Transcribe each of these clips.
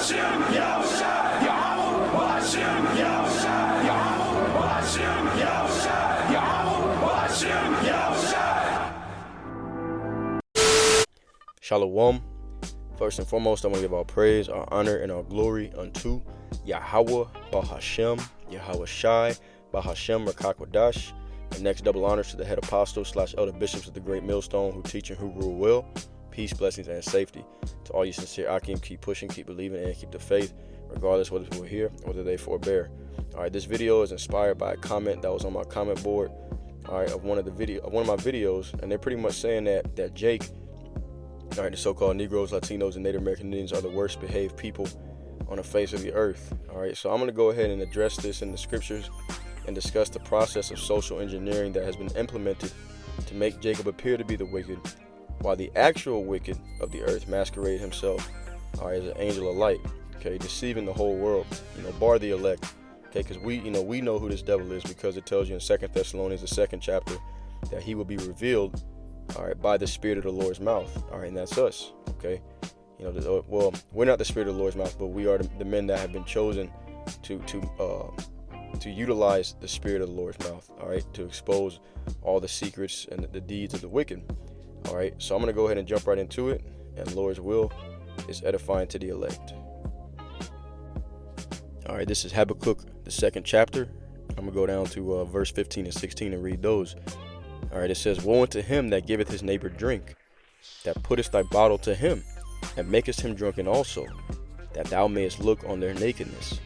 Shalom. First and foremost, I want to give all praise, our honor, and our glory unto Yahweh Bahashem, Yahweh Shai, Bahashem Rakakwadash. And next, double honors to the head apostles / elder bishops of the great millstone who teach and who rule well. Peace, blessings, and safety. To all you sincere Akim, keep pushing, keep believing, and keep the faith, regardless whether people hear or whether they forbear. All right, this video is inspired by a comment that was on my comment board, all right, of one of my videos, and they're pretty much saying that Jake, all right, the so-called Negroes, Latinos, and Native American Indians are the worst behaved people on the face of the earth. All right, so I'm going to go ahead and address this in the scriptures and discuss the process of social engineering that has been implemented to make Jacob appear to be the wicked, while the actual wicked of the earth masquerade himself, all right, as an angel of light, okay, deceiving the whole world, bar the elect, okay, because we know who this devil is, because it tells you in 2 Thessalonians, the 2nd chapter, that he will be revealed, all right, by the Spirit of the Lord's mouth, all right, and that's us, okay. Well, we're not the Spirit of the Lord's mouth, but we are the men that have been chosen to utilize the Spirit of the Lord's mouth, all right, to expose all the secrets and the deeds of the wicked, all right. So I'm going to go ahead and jump right into it, and Lord's will is edifying to the elect. All right, this is Habakkuk, the 2nd chapter. I'm going to go down to verse 15 and 16 and read those. All right, it says, "Woe unto him that giveth his neighbor drink, that puttest thy bottle to him, and makest him drunken also, that thou mayest look on their nakedness.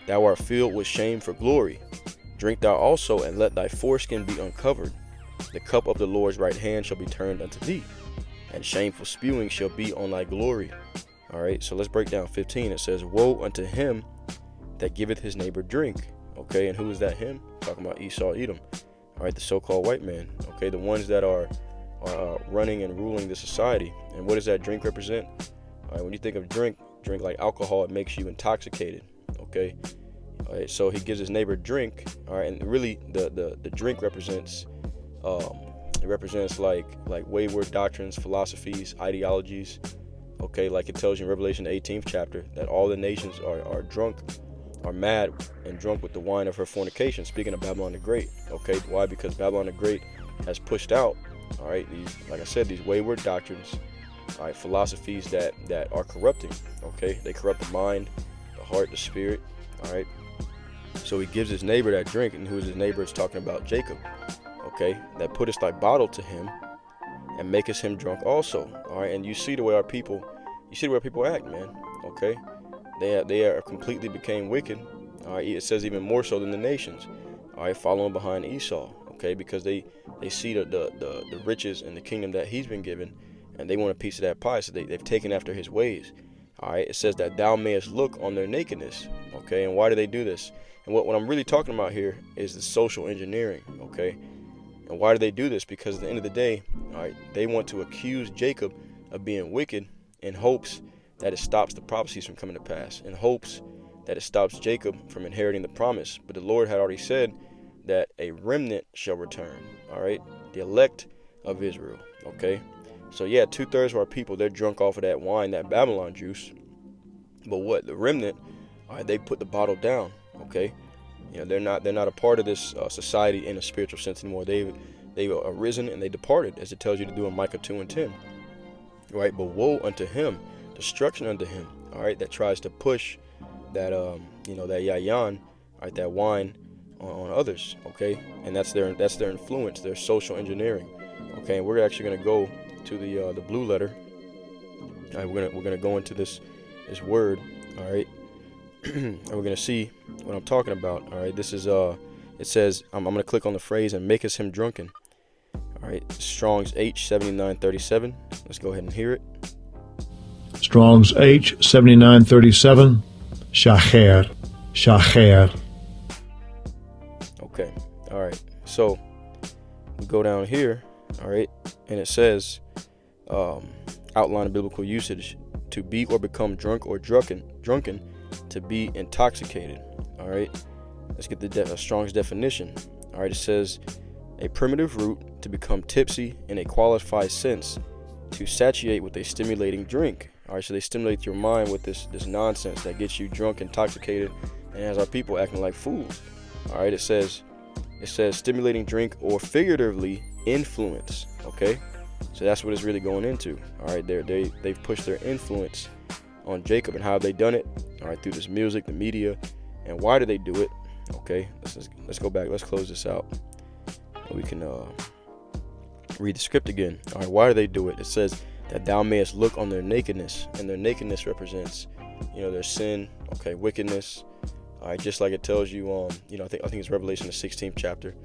Thou art filled with shame for glory. Drink thou also, and let thy foreskin be uncovered. The cup of the Lord's right hand shall be turned unto thee, and shameful spewing shall be on thy glory." All right, so let's break down 15. It says, "Woe unto him that giveth his neighbor drink." Okay, and who is that him? Talking about Esau, Edom. All right, the so-called white man. Okay, the ones that are running and ruling the society. And what does that drink represent? All right, when you think of drink like alcohol, it makes you intoxicated. Okay, all right, so he gives his neighbor drink. All right, and really the drink represents like wayward doctrines, philosophies, ideologies. Okay, like it tells you in Revelation 18th chapter that all the nations are mad and drunk with the wine of her fornication. Speaking of Babylon the Great. Okay, why? Because Babylon the Great has pushed out, all right, these, like I said, these wayward doctrines, all right, philosophies that are corrupting. Okay, they corrupt the mind, the heart, the spirit. All right, so he gives his neighbor that drink, and who is his neighbor? Is talking about Jacob. Okay, that puttest thy bottle to him, and makest him drunk also. All right, and you see the way people act, man. Okay, they are completely became wicked. All right, it says even more so than the nations. All right, following behind Esau. Okay, because they see the riches and the kingdom that he's been given, and they want a piece of that pie. So they've taken after his ways. All right, it says that thou mayest look on their nakedness. Okay, and why do they do this? And what I'm really talking about here is the social engineering. Okay, and why do they do this? Because at the end of the day, all right, they want to accuse Jacob of being wicked in hopes that it stops the prophecies from coming to pass, in hopes that it stops Jacob from inheriting the promise. But the Lord had already said that a remnant shall return, all right, the elect of Israel. Okay, so yeah, 2/3 of our people, they're drunk off of that wine, that Babylon juice. But what, the remnant, all right, they put the bottle down. Okay, they're not a part of this society in a spiritual sense anymore. They've arisen and they departed, as it tells you to do in Micah 2:10. Right, but woe unto him, destruction unto him, all right, that tries to push that that yayan, right, that wine on others. Okay, and that's their influence, their social engineering. Okay, and we're actually going to go to the blue letter. All right, we're gonna go into this word. All right, and we're gonna see what I'm talking about. All right, this is it says I'm gonna click on the phrase "and maketh him drunken." All right, Strong's H7937. Let's go ahead and hear it. Strong's H7937. Shacher. Shacher. Okay. All right. So we go down here. All right, and it says, outline of biblical usage: to be or become drunk or drunken, to be intoxicated. All right. Let's get the Strong's definition. All right. It says, a primitive root, to become tipsy in a qualified sense, to satiate with a stimulating drink. All right, so they stimulate your mind with this nonsense that gets you drunk, intoxicated, and has our people acting like fools. All right, it says stimulating drink or figuratively influence. Okay, so that's what it's really going into. All right, they've pushed their influence on Jacob, and how have they done it? All right, through this music, the media, and why do they do it? Okay, let's go back. Let's close this out. And we can read the script again. All right, why do they do it? It says that thou mayest look on their nakedness, and their nakedness represents, their sin. Okay, wickedness. All right, just like it tells you, I think it's Revelation the 16th chapter.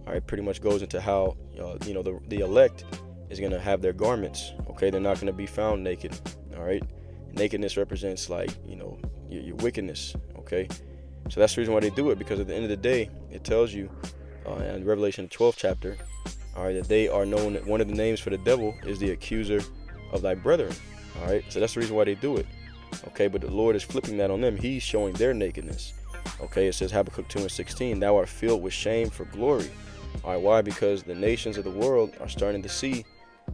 All right, pretty much goes into how, the elect is gonna have their garments. Okay, they're not gonna be found naked. All right, nakedness represents your wickedness. Okay, so that's the reason why they do it, because at the end of the day, it tells you in Revelation the 12th chapter, all right, that they are known. One of the names for the devil is the accuser of thy brethren. All right, so that's the reason why they do it. Okay, but the Lord is flipping that on them. He's showing their nakedness. Okay, it says Habakkuk 2:16, thou art filled with shame for glory. All right, why? Because the nations of the world are starting to see,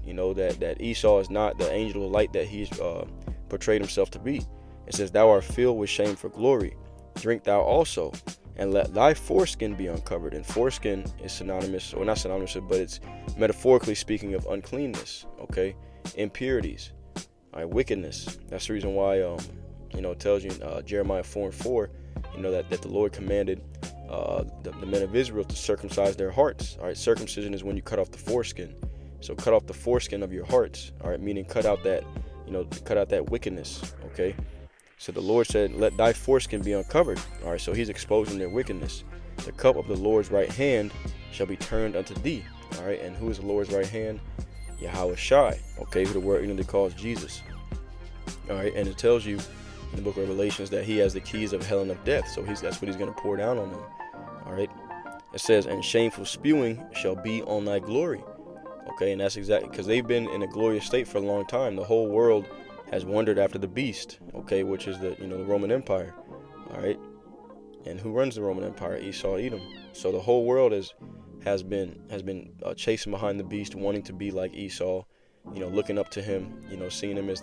that Esau is not the angel of light that he's portrayed himself to be. It says, thou art filled with shame for glory. Drink thou also, and let thy foreskin be uncovered. And foreskin is synonymous, or not synonymous, but it's metaphorically speaking of uncleanness. Okay, impurities, all right, wickedness. That's the reason why, it tells you in Jeremiah 4:4, that the Lord commanded the men of Israel to circumcise their hearts. All right, circumcision is when you cut off the foreskin. So cut off the foreskin of your hearts. All right, meaning cut out that wickedness. Okay, so the Lord said, let thy foreskin be uncovered. All right, so he's exposing their wickedness. The cup of the Lord's right hand shall be turned unto thee. All right, and who is the Lord's right hand? Yahweh Shai. Okay, who the word they calls Jesus. All right, and it tells you in the book of Revelations that he has the keys of hell and of death. So that's what he's going to pour down on them. All right, it says, and shameful spewing shall be on thy glory. Okay, and that's exactly because they've been in a glorious state for a long time. The whole world has wondered after the beast, okay, which is the Roman Empire. All right, and who runs the Roman Empire? Esau, Edom. So the whole world has been chasing behind the beast, wanting to be like Esau, looking up to him, seeing him as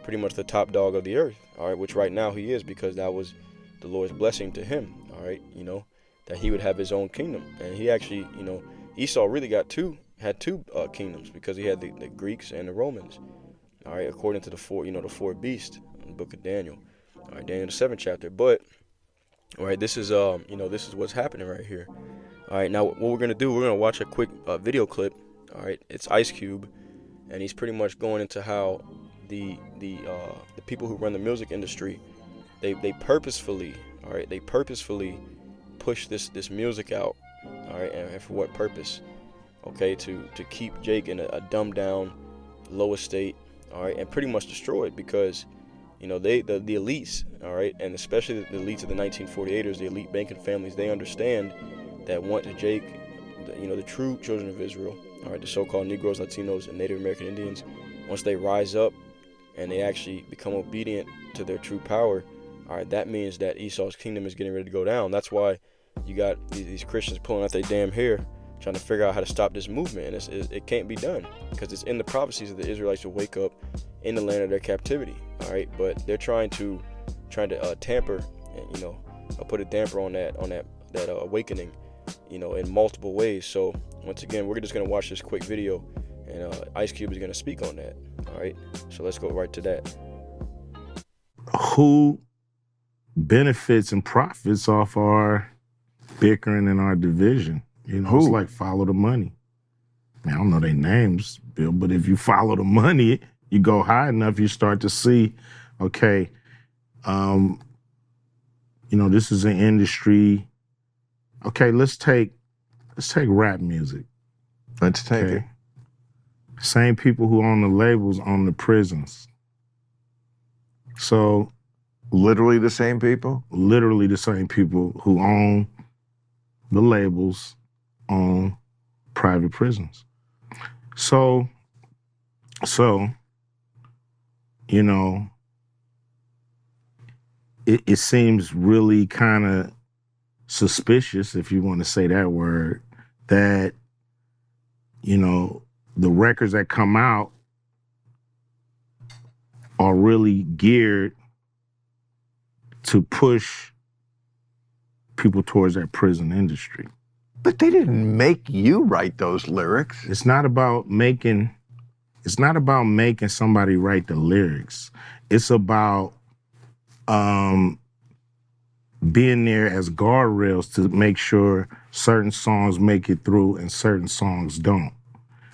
pretty much the top dog of the earth. All right, which right now he is, because that was the Lord's blessing to him. All right, that he would have his own kingdom, and he actually, Esau really had two kingdoms, because he had the Greeks and the Romans. All right, according to the four beasts in the book of Daniel. All right, Daniel the 7th chapter. But all right, this is this is what's happening right here. All right, now what we're gonna do, we're gonna watch a quick video clip. All right, it's Ice Cube, and he's pretty much going into how the people who run the music industry, they purposefully, all right, they purposefully push this music out. All right, and for what purpose? Okay, to keep Jake in a dumbed down, low estate. All right, and pretty much destroyed, because the elites, all right, and especially the elites of the 1948ers, the elite banking families, they understand that once Jake, the true children of Israel, all right, the so-called Negroes, Latinos, and Native American Indians, once they rise up and they actually become obedient to their true power, all right, that means that Esau's kingdom is getting ready to go down. That's why you got these Christians pulling out their damn hair, trying to figure out how to stop this movement, and it can't be done, because it's in the prophecies that the Israelites will wake up in the land of their captivity. All right, but they're trying to tamper and put a damper on that awakening, in multiple ways. So once again, we're just gonna watch this quick video, and Ice Cube is gonna speak on that. All right, so let's go right to that. Who benefits and profits off our bickering and our division? It's like follow the money. I don't know their names, Bill, but if you follow the money, you go high enough, you start to see, okay, this is an industry. Okay, let's take rap music. Let's take it. Same people who own the labels own the prisons. So literally the same people? Literally the same people who own the labels own private prisons. So it seems really kind of suspicious, if you want to say that word, that the records that come out are really geared to push people towards that prison industry. But they didn't make you write those lyrics. It's not about making somebody write the lyrics. It's about being there as guardrails to make sure certain songs make it through and certain songs don't.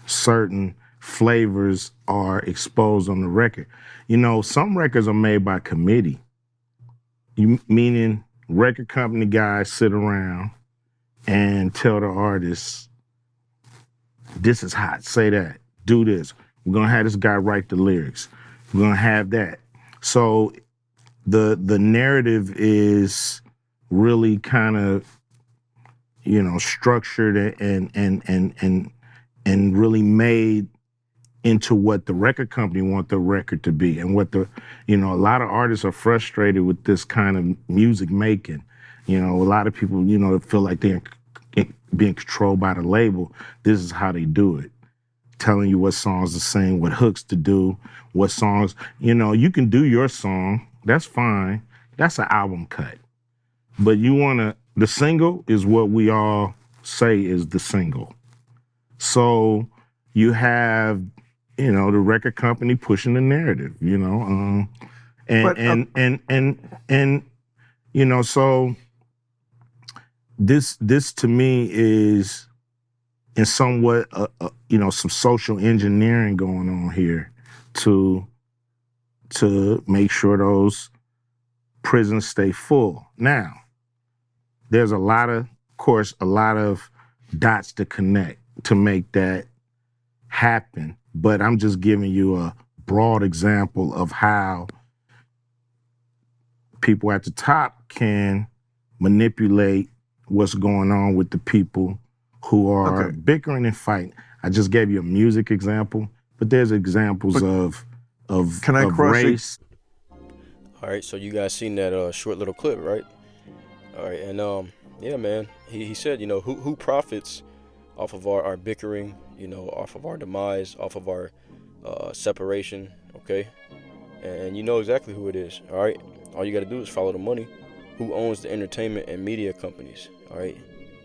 Certain flavors are exposed on the record. You know, some records are made by committee. Meaning record company guys sit around and tell the artists, this is hot, say that, do this. We're gonna have this guy write the lyrics. We're gonna have that. So the narrative is really kind of, you know, structured and really made into what the record company want the record to be, and what the, you know, a lot of artists are frustrated with this kind of music making. You know, a lot of people, you know, feel like they're being controlled by the label. This is how they do it. Telling you what songs to sing, what hooks to do, what songs, you know, you can do your song, that's fine. That's an album cut. But the single is what we all say is the single. So you have, you know, the record company pushing the narrative, you know, and you know, so this to me is in somewhat, you know, some social engineering going on here to make sure those prisons stay full. Now, there's a lot of dots to connect to make that happen. But I'm just giving you a broad example of how people at the top can manipulate what's going on with the people who are bickering and fighting. I just gave you a music example, but there's examples of race. All right, so you guys seen that short little clip, right? All right, and yeah, man, he said, you know, who profits off of our bickering, you know, off of our demise, off of our separation, okay? And you know exactly who it is, all right? All you got to do is follow the money. Who owns the entertainment and media companies, all right?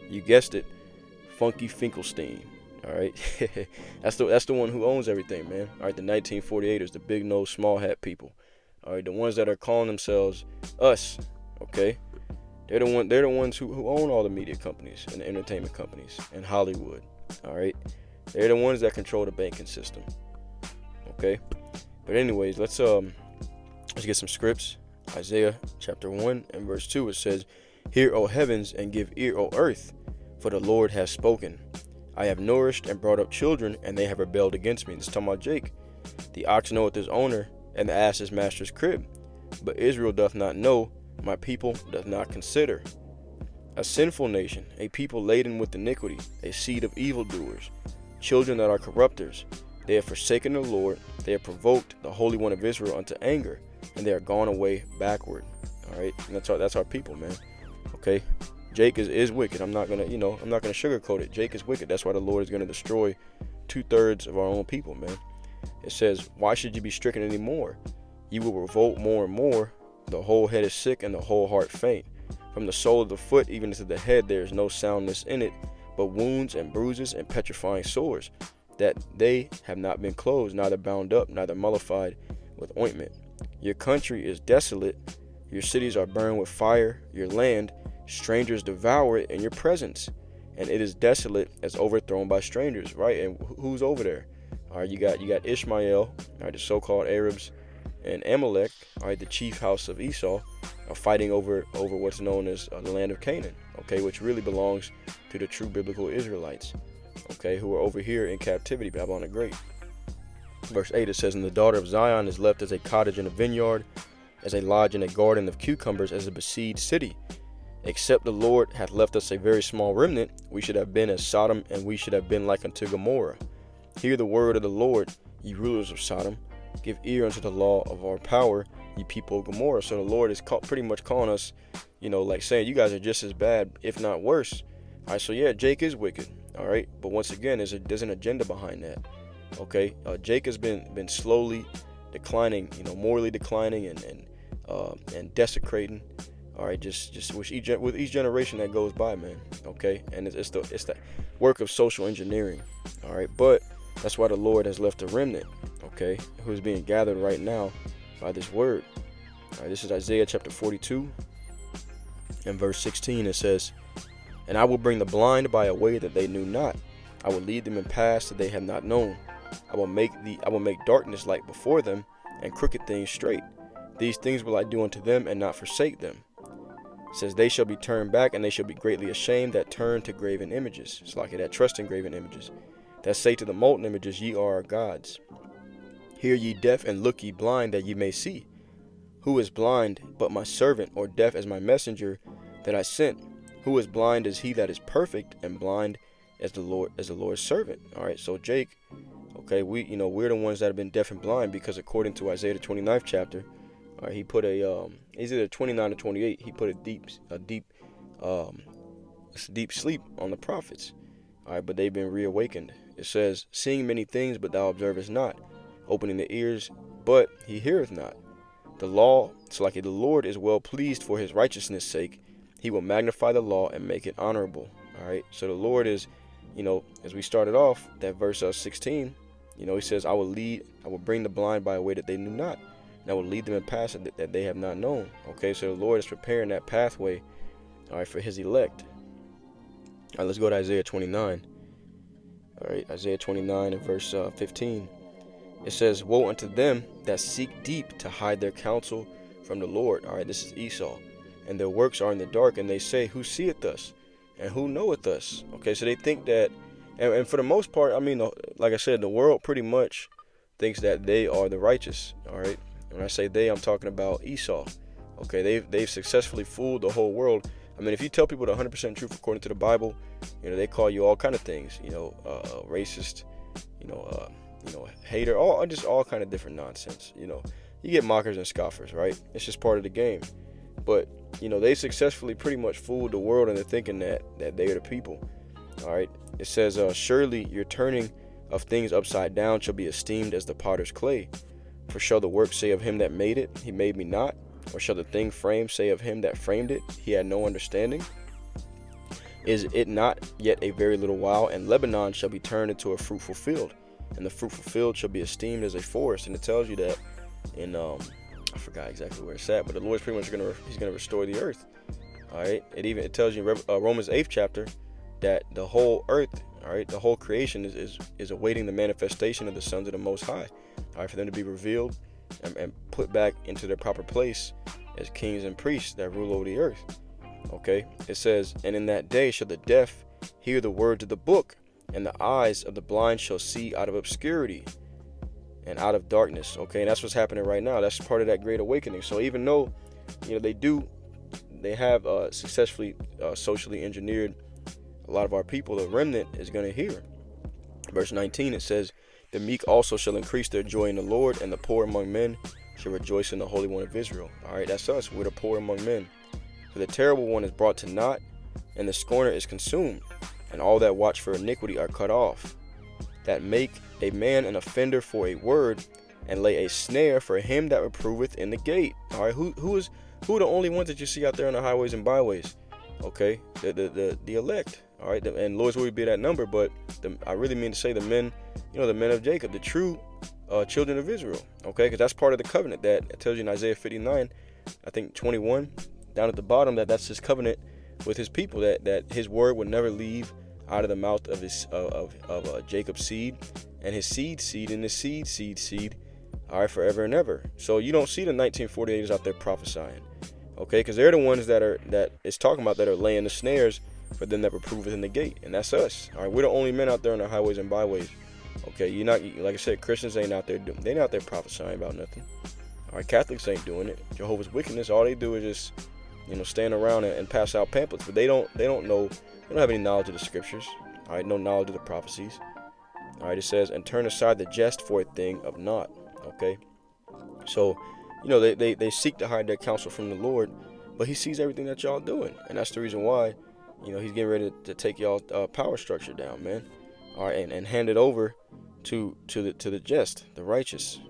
You guessed it, Funky Finkelstein, all right? that's the one who owns everything, man. All right, the 1948ers, the big nose, small hat people, all right? The ones that are calling themselves us, okay? They're the ones who own all the media companies and the entertainment companies and Hollywood, all right? They're the ones that control the banking system, okay? But anyways, let's get some scripts. Isaiah chapter 1 and verse 2, it says, "Hear, O heavens, and give ear, O earth, for the Lord has spoken. I have nourished and brought up children, and they have rebelled against me." This is talking about Jake. "The ox knoweth his owner, and the ass his master's crib. But Israel doth not know, my people doth not consider." A sinful nation, a people laden with iniquity, a seed of evildoers, children that are corrupters. They have forsaken the Lord, they have provoked the Holy One of Israel unto anger, and they are gone away backward. All right, and that's our people, man. Okay, Jake is wicked. I'm not gonna sugarcoat it. Jake is wicked. That's why the Lord is gonna destroy 2/3 of our own people, man. It says, "Why should you be stricken any more? You will revolt more and more. The whole head is sick and the whole heart faint. From the sole of the foot even to the head there is no soundness in it, but wounds and bruises and petrifying sores, that they have not been closed, neither bound up, neither mollified with ointment. Your country is desolate, your cities are burned with fire, your land, strangers devour it in your presence, and it is desolate as overthrown by strangers," right? And who's over there? All right, you got Ishmael, all right, the so-called Arabs, and Amalek, all right, the chief house of Esau, are fighting over what's known as the land of Canaan, okay, which really belongs to the true biblical Israelites, okay, who are over here in captivity, Babylon the Great. Verse 8, it says, "And the daughter of Zion is left as a cottage in a vineyard, as a lodge in a garden of cucumbers, as a besieged city. Except the Lord hath left us a very small remnant, we should have been as Sodom, and we should have been like unto Gomorrah. Hear the word of the Lord, ye rulers of Sodom. Give ear unto the law of our power, ye people of Gomorrah." So the Lord is pretty much calling us, you know, like saying, you guys are just as bad, if not worse. All right, so yeah, Jake is wicked, all right? But once again, there's an agenda behind that, okay? Jake has been slowly declining, morally declining and desecrating. All right, just with each generation that goes by, man. Okay, and it's the work of social engineering. All right, but that's why the Lord has left a remnant. Okay, who is being gathered right now by this word. All right, this is Isaiah chapter 42 and verse 16. It says, "And I will bring the blind by a way that they knew not. I will lead them in paths that they have not known. I will make darkness light before them, and crooked things straight. These things will I do unto them, and not forsake them." It says, "They shall be turned back, and they shall be greatly ashamed that turn to graven images." It's like that trust in graven images. "That say to the molten images, ye are our gods. Hear ye deaf, and look ye blind, that ye may see. Who is blind but my servant, or deaf as my messenger that I sent? Who is blind as he that is perfect, and blind as the Lord's servant." All right, so Jake, okay, we're the ones that have been deaf and blind, because according to Isaiah the 29th chapter, all right, he put it's either 29 or 28. He put a deep sleep on the prophets. All right, but they've been reawakened. It says, "Seeing many things, but thou observest not. Opening the ears, but he heareth not. The law, so like the Lord is well pleased for his righteousness' sake. He will magnify the law and make it honorable." All right, so the Lord is, as we started off, that verse 16, he says, I will bring the blind by a way that they knew not. And I will lead them in paths that they have not known. Okay, so the Lord is preparing that pathway, all right, for his elect. All right, let's go to Isaiah 29. All right, Isaiah 29 and verse 15. It says, "Woe unto them that seek deep to hide their counsel from the Lord." All right, this is Esau. "And their works are in the dark, and they say, Who seeth us? And who knoweth us?" Okay, so they think that, and for the most part, like I said, the world pretty much thinks that they are the righteous. All right, when I say they, I'm talking about Esau. Okay, they've successfully fooled the whole world. If you tell people the 100% truth according to the Bible, they call you all kind of things. Racist, hater, all kind of different nonsense. You get mockers and scoffers, right? It's just part of the game. But they successfully pretty much fooled the world into thinking that they are the people. All right, it says, "Surely your turning of things upside down shall be esteemed as the potter's clay. For shall the work say of him that made it, he made me not? Or shall the thing framed say of him that framed it, he had no understanding? Is it not yet a very little while, and Lebanon shall be turned into a fruitful field, and the fruitful field shall be esteemed as a forest." And it tells you that in I forgot exactly where it's at, but the Lord's pretty much he's gonna restore the earth. All right, it tells you in Romans 8th chapter that the whole earth, all right, the whole creation is awaiting the manifestation of the sons of the Most High. All right, for them to be revealed and put back into their proper place as kings and priests that rule over the earth. Okay, it says, "And in that day shall the deaf hear the words of the book, and the eyes of the blind shall see out of obscurity and out of darkness." Okay, and that's what's happening right now. That's part of that great awakening. So even though they have successfully socially engineered a lot of our people, the remnant is going to hear. Verse 19, it says, "The meek also shall increase their joy in the Lord, and the poor among men shall rejoice in the Holy One of Israel." All right, that's us. We're the poor among men. "For the terrible one is brought to naught, and the scorner is consumed, and all that watch for iniquity are cut off. That make a man an offender for a word, and lay a snare for him that reproveth in the gate." All right, who are the only ones that you see out there on the highways and byways? Okay, the elect. All right, and Lord's will be that number, but I really mean to say the men, the men of Jacob, the true children of Israel. Okay, because that's part of the covenant that it tells you in Isaiah 59, I think 21, down at the bottom, that's his covenant with his people, that his word would never leave out of the mouth of his Jacob's seed, and his seed and his seed, all right, forever and ever. So you don't see the 1948ers out there prophesying, okay, because they're the ones that it's talking about, that are laying the snares for them that reproveth in the gate, and that's us. All right, we're the only men out there on the highways and byways. Okay, you're not, like I said, Christians ain't out there they're not out there prophesying about nothing. All right, Catholics ain't doing it. Jehovah's Witness, all they do is just stand around and pass out pamphlets, but they don't know, they don't have any knowledge of the scriptures. All right, no knowledge of the prophecies. All right, it says, "And turn aside the jest for a thing of naught." Okay, so they seek to hide their counsel from the Lord, but he sees everything that y'all doing, and that's the reason why he's getting ready to take y'all power structure down, man. All right, and hand it over to the just, the righteous.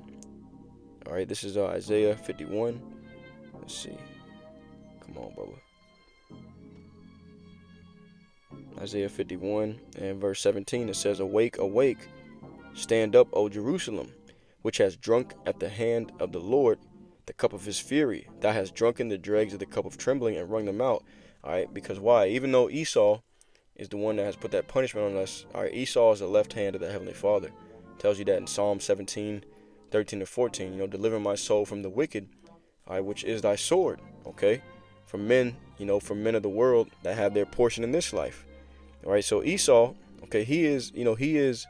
All right, this is Isaiah 51. Let's see. Come on, Bubba. Isaiah 51 and verse 17, it says, "Awake, awake, stand up, O Jerusalem, which has drunk at the hand of the Lord the cup of his fury. Thou hast drunken the dregs of the cup of trembling and wrung them out." All right, because why? Even though Esau is the one that has put that punishment on us, all right, Esau is the left hand of the Heavenly Father. Tells you that in Psalm 17, 13 to 14. Deliver my soul from the wicked, all right, which is thy sword, okay? From men, from men of the world that have their portion in this life. All right, so Esau, okay, he is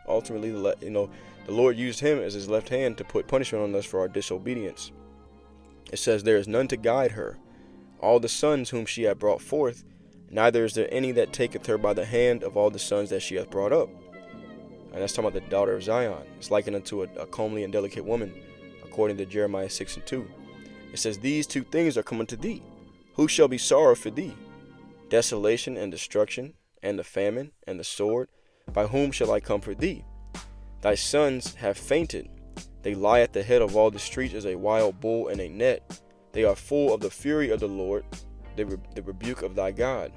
ultimately, the Lord used him as his left hand to put punishment on us for our disobedience. It says, "There is none to guide her, all the sons whom she hath brought forth, neither is there any that taketh her by the hand of all the sons that she hath brought up." And that's talking about the daughter of Zion. It's likened unto a comely and delicate woman, according to Jeremiah 6 and 2. It says, "These two things are coming to thee. Who shall be sorrow for thee? Desolation and destruction, and the famine, and the sword. By whom shall I comfort thee? Thy sons have fainted. They lie at the head of all the streets as a wild bull in a net. They are full of the fury of the Lord, the rebuke of thy God.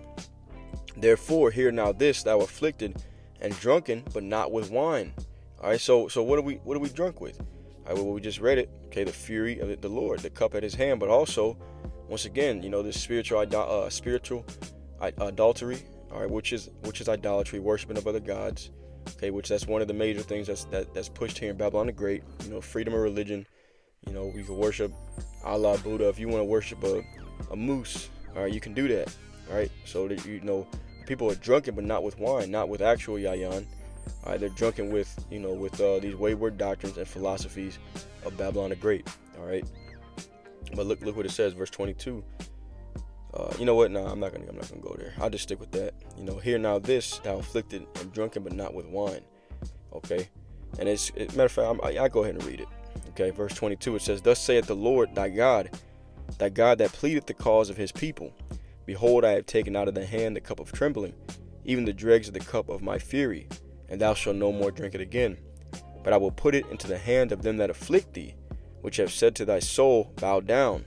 Therefore, hear now this, thou afflicted and drunken, but not with wine." All right, so what are we drunk with? All right, well, we just read it. Okay, the fury of the Lord, the cup at his hand, but also, once again, this spiritual adultery. All right, which is idolatry, worshiping of other gods. Okay, which that's one of the major things that's pushed here in Babylon the Great. Freedom of religion. We can worship Allah, Buddha. If you want to worship a moose, all right, you can do that. All right, so that people are drunken, but not with wine, not with actual yayan. All right, they're drunken with these wayward doctrines and philosophies of Babylon the Great. All right, but look what it says, verse 22. You know what? No, I'm not gonna go there. I'll just stick with that. Hear now this, thou afflicted and drunken, but not with wine. Okay, and matter of fact, I go ahead and read it. Okay, verse 22. It says, "Thus saith the Lord thy God that pleadeth the cause of his people. Behold, I have taken out of the hand the cup of trembling, even the dregs of the cup of my fury, and thou shalt no more drink it again. But I will put it into the hand of them that afflict thee, which have said to thy soul, Bow down,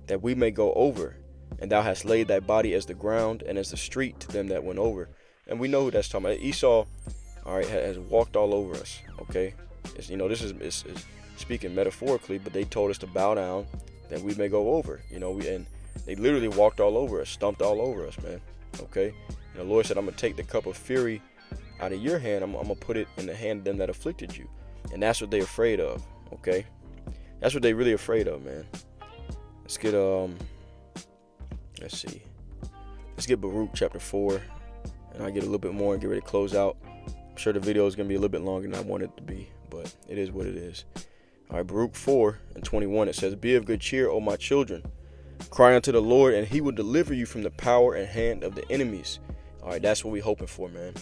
that we may go over. And thou hast laid thy body as the ground and as the street to them that went over." And we know who that's talking about. Esau, all right, has walked all over us. Okay, this is speaking metaphorically, but they told us to bow down that we may go over. And they literally walked all over us, stomped all over us, man. Okay, and the Lord said, "I'm gonna take the cup of fury out of your hand. I'm gonna put it in the hand of them that afflicted you." And that's what they're afraid of. Okay, that's what they're really afraid of, man. Let's get Let's see. Let's get Baruch chapter 4, and I'll get a little bit more and get ready to close out. I'm sure the video is going to be a little bit longer than I want it to be, but it is what it is. All right, Baruch 4 and 21, it says, "Be of good cheer, O my children. Cry unto the Lord, and he will deliver you from the power and hand of the enemies." All right, that's what we're hoping for, man.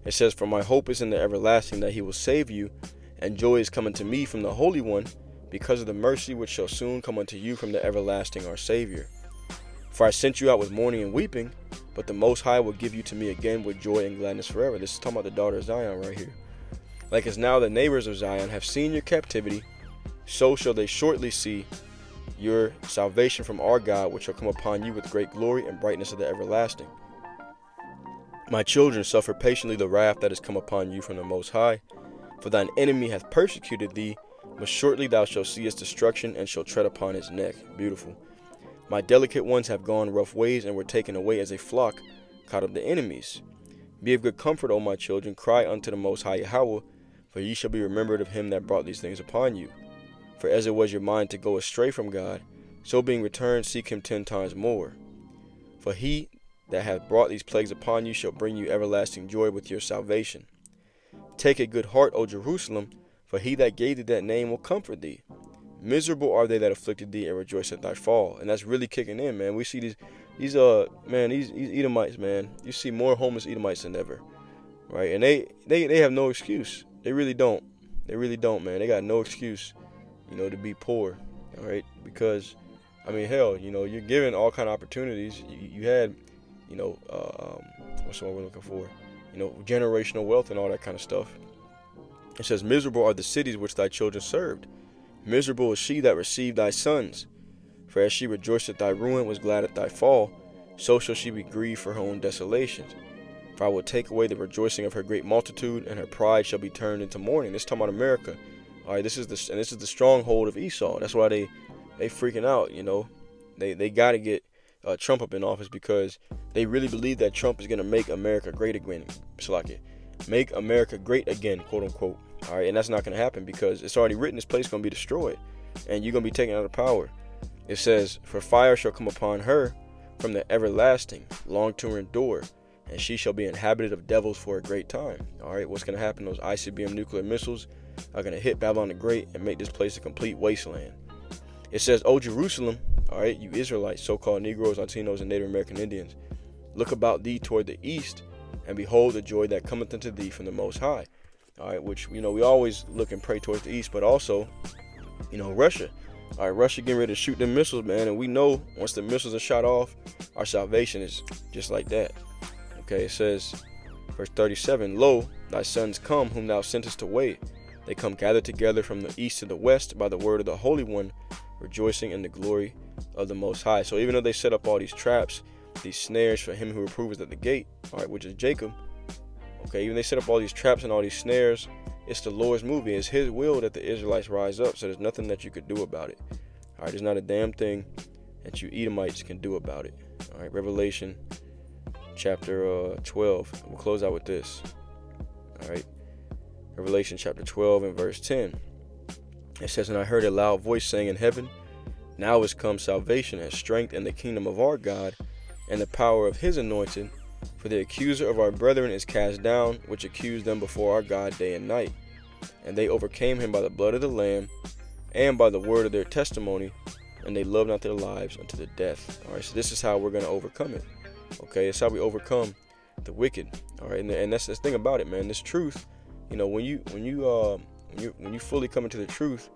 It says, "For my hope is in the everlasting, that he will save you, and joy is coming to me from the Holy One, because of the mercy which shall soon come unto you from the everlasting our Savior. For I sent you out with mourning and weeping, but the Most High will give you to me again with joy and gladness forever." This is talking about the daughter of Zion right here. "Like as now the neighbors of Zion have seen your captivity, so shall they shortly see your salvation from our God, which shall come upon you with great glory and brightness of the everlasting. My children, suffer patiently the wrath that is come upon you from the Most High. For thine enemy hath persecuted thee, but shortly thou shalt see his destruction, and shalt tread upon his neck." Beautiful. "My delicate ones have gone rough ways, and were taken away as a flock caught of the enemies. Be of good comfort, O my children, cry unto the Most High Yahweh, for ye shall be remembered of him that brought these things upon you. For as it was your mind to go astray from God, so being returned, seek him 10 times more. For he that hath brought these plagues upon you shall bring you everlasting joy with your salvation. Take a good heart, O Jerusalem, for he that gave thee that name will comfort thee. Miserable are they that afflicted thee, and rejoice at thy fall." And that's really kicking in, man. We see these Edomites, man. You see more homeless Edomites than ever, right? And they have no excuse. They really don't. They really don't, man. They got no excuse, to be poor, all right? Because, hell, you're given all kind of opportunities. You had, what's the one we're looking for? Generational wealth and all that kind of stuff. It says, "Miserable are the cities which thy children served. Miserable is she that received thy sons. For as she rejoiced at thy ruin, was glad at thy fall, so shall she be grieved for her own desolations. For I will take away the rejoicing of her great multitude, and her pride shall be turned into mourning. This is talking about America. All right, this is the stronghold of Esau. That's why they freaking out. You know, they got to get Trump up in office, because they really believe that Trump is gonna make America great again. Make America great again, quote unquote. All right, and that's not gonna happen, because it's already written. This place is gonna be destroyed, and you're gonna be taken out of power. It says, "For fire shall come upon her from the everlasting, long to endure, and she shall be inhabited of devils for a great time." All right, what's gonna happen? Those ICBM nuclear missiles are gonna hit Babylon the Great and make this place a complete wasteland. It says, "O Jerusalem, all right, you Israelites, so-called Negroes, Latinos, and Native American Indians, look about thee toward the east, and behold the joy that cometh unto thee from the Most High." All right, which, you know, we always look and pray towards the east, but also, you know, Russia. All right, Russia getting ready to shoot them missiles, man, and we know once the missiles are shot off, our salvation is just like that. Okay, it says, verse 37, "Lo, thy sons come, whom thou sentest away. They come gathered together from the east to the west by the word of the Holy One, rejoicing in the glory of the Most High." So even though they set up all these traps, these snares for him who reproves at the gate, all right, which is Jacob. Okay, even they set up all these traps and all these snares, it's the Lord's movie. It's his will that the Israelites rise up, so there's nothing that you could do about it. All right, there's not a damn thing that you Edomites can do about it. All right, Revelation chapter 12. We'll close out with this. All right, Revelation chapter 12 and verse 10. It says, "And I heard a loud voice saying in heaven, Now is come salvation and strength in the kingdom of our God, and the power of his anointed. For the accuser of our brethren is cast down, which accused them before our God day and night. And they overcame him by the blood of the Lamb, and by the word of their testimony, and they loved not their lives unto the death." All right, so this is how we're going to overcome it. Okay, it's how we overcome the wicked. All right, and that's the thing about it, man. This truth, you know, when you fully come into the truth,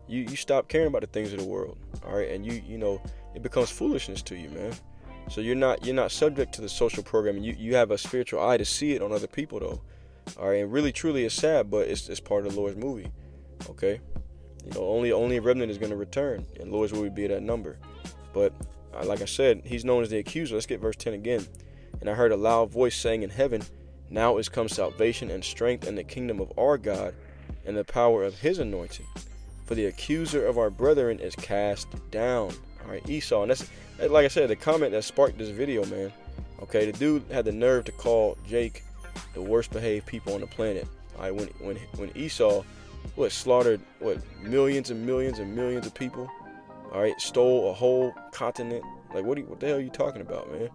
you stop caring about the things of the world. All right, and you know, it becomes foolishness to you, man. So you're not subject to the social programming. You have a spiritual eye to see it on other people, though. All right, and really truly it's sad, but it's part of the Lord's movie. Okay, you know, only a remnant is going to return, and Lord's will be that number. But like I said, he's known as the accuser. Let's get verse 10 again. "And I heard a loud voice saying in heaven, Now is come salvation and strength in the kingdom of our God, and the power of his anointing. For the accuser of our brethren is cast down." All right, Esau. And that's, like I said, the comment that sparked this video, man. Okay, the dude had the nerve to call Jake the worst behaved people on the planet. All right, when Esau slaughtered millions and millions and millions of people. All right, stole a whole continent. Like, what the hell are you talking about, man?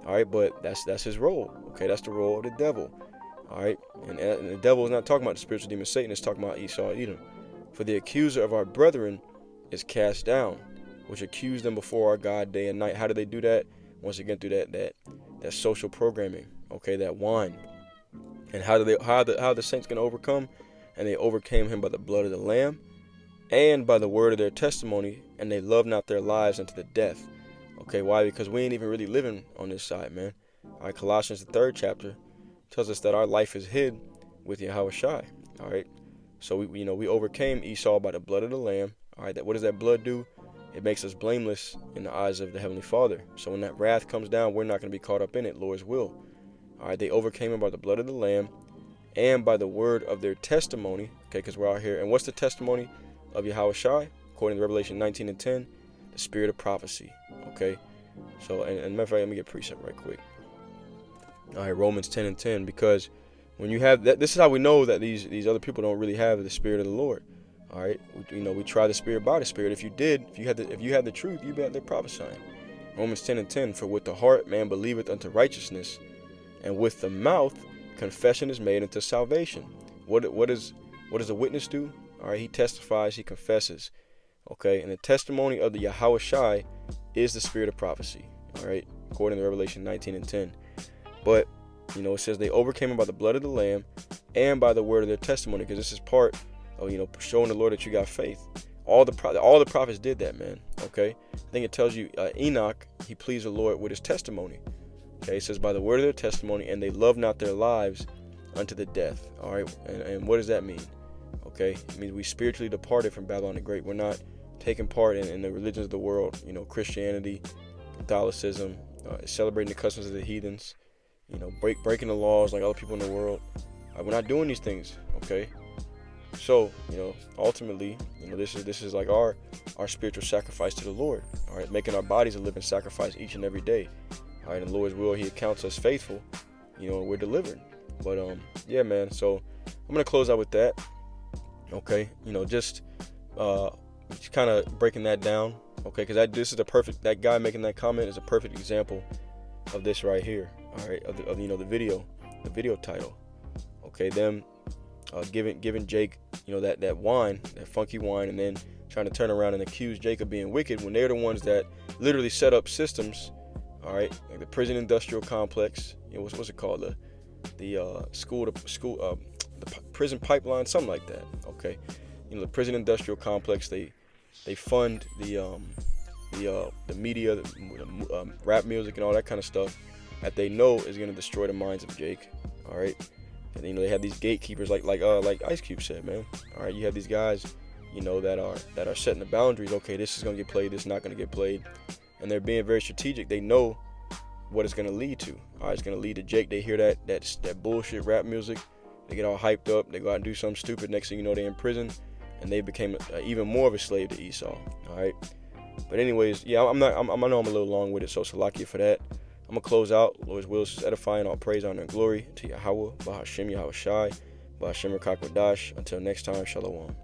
All right, but that's his role. Okay, that's the role of the devil. All right, and the devil is not talking about the spiritual demon Satan. It's talking about Esau, Edom. "For the accuser of our brethren is cast down, which accused them before our God day and night." How do they do that? Once again, through that social programming. Okay, that wine. And how the saints gonna overcome? And they overcame him by the blood of the Lamb, and by the word of their testimony, and they loved not their lives unto the death. Okay, why? Because we ain't even really living on this side, man. All right, Colossians the 3rd chapter tells us that our life is hid with Yahweh Shai. All right, so we overcame Esau by the blood of the Lamb. All right, what does that blood do? It makes us blameless in the eyes of the Heavenly Father. So when that wrath comes down, we're not going to be caught up in it, Lord's will. All right, they overcame him by the blood of the Lamb, and by the word of their testimony. Okay, because we're out here. And what's the testimony of Yahweh Shai? According to Revelation 19 and 10, the spirit of prophecy. Okay, so and matter of fact, let me get precept right quick. All right, Romans 10 and 10, because when you have that, this is how we know that these other people don't really have the spirit of the Lord. All right, we try the spirit by the spirit. If you had the truth, you'd be out there prophesying. Romans 10 and 10, "For with the heart man believeth unto righteousness, and with the mouth confession is made unto salvation." What does a witness do? All right, he testifies, he confesses. Okay, and the testimony of the Yahweh Shai is the spirit of prophecy. All right, according to Revelation 19 and 10. But it says they overcame him by the blood of the Lamb and by the word of their testimony, because this is part of showing the Lord that you got faith. All the prophets did that, man. Okay, I think it tells you Enoch, he pleased the Lord with his testimony. Okay, it says by the word of their testimony, and they loved not their lives unto the death. All right, and what does that mean? Okay, it means we spiritually departed from Babylon the Great. We're not taking part in the religions of the world. Christianity, Catholicism, celebrating the customs of the heathens. Breaking the laws like other people in the world. We're not doing these things. Okay. So, ultimately, this is like our spiritual sacrifice to the Lord. All right, making our bodies a living sacrifice each and every day. All right, in the Lord's will, He accounts us faithful. And we're delivered. But yeah, man. So I'm gonna close out with that. Okay, just kind of breaking that down. Okay, because that guy making that comment is a perfect example of this right here. All right, of the video title. Okay, them giving Jake, that wine, that funky wine, and then trying to turn around and accuse Jake of being wicked when they're the ones that literally set up systems. All right, like the prison industrial complex. What's it called? The prison pipeline, something like that. Okay, the prison industrial complex. They fund the media, the rap music, and all that kind of stuff that they know is going to destroy the minds of Jake. All right. And they have these gatekeepers like Ice Cube said, man. All right, you have these guys, that are setting the boundaries. Okay, this is gonna get played, this is not gonna get played, and they're being very strategic. They know what it's gonna lead to. All right, it's gonna lead to Jake. They hear that bullshit rap music, they get all hyped up, they go out and do something stupid. Next thing you know, they're in prison, and they became even more of a slave to Esau. All right, but anyways, yeah, I know I'm a little long with it, so salakia for that. I'm going to close out. Lord's will is edifying. All praise, honor, and glory to Yahweh, Bahashem, Yahweh Shai, Bahashem, Rakakwadash. Until next time, Shalom.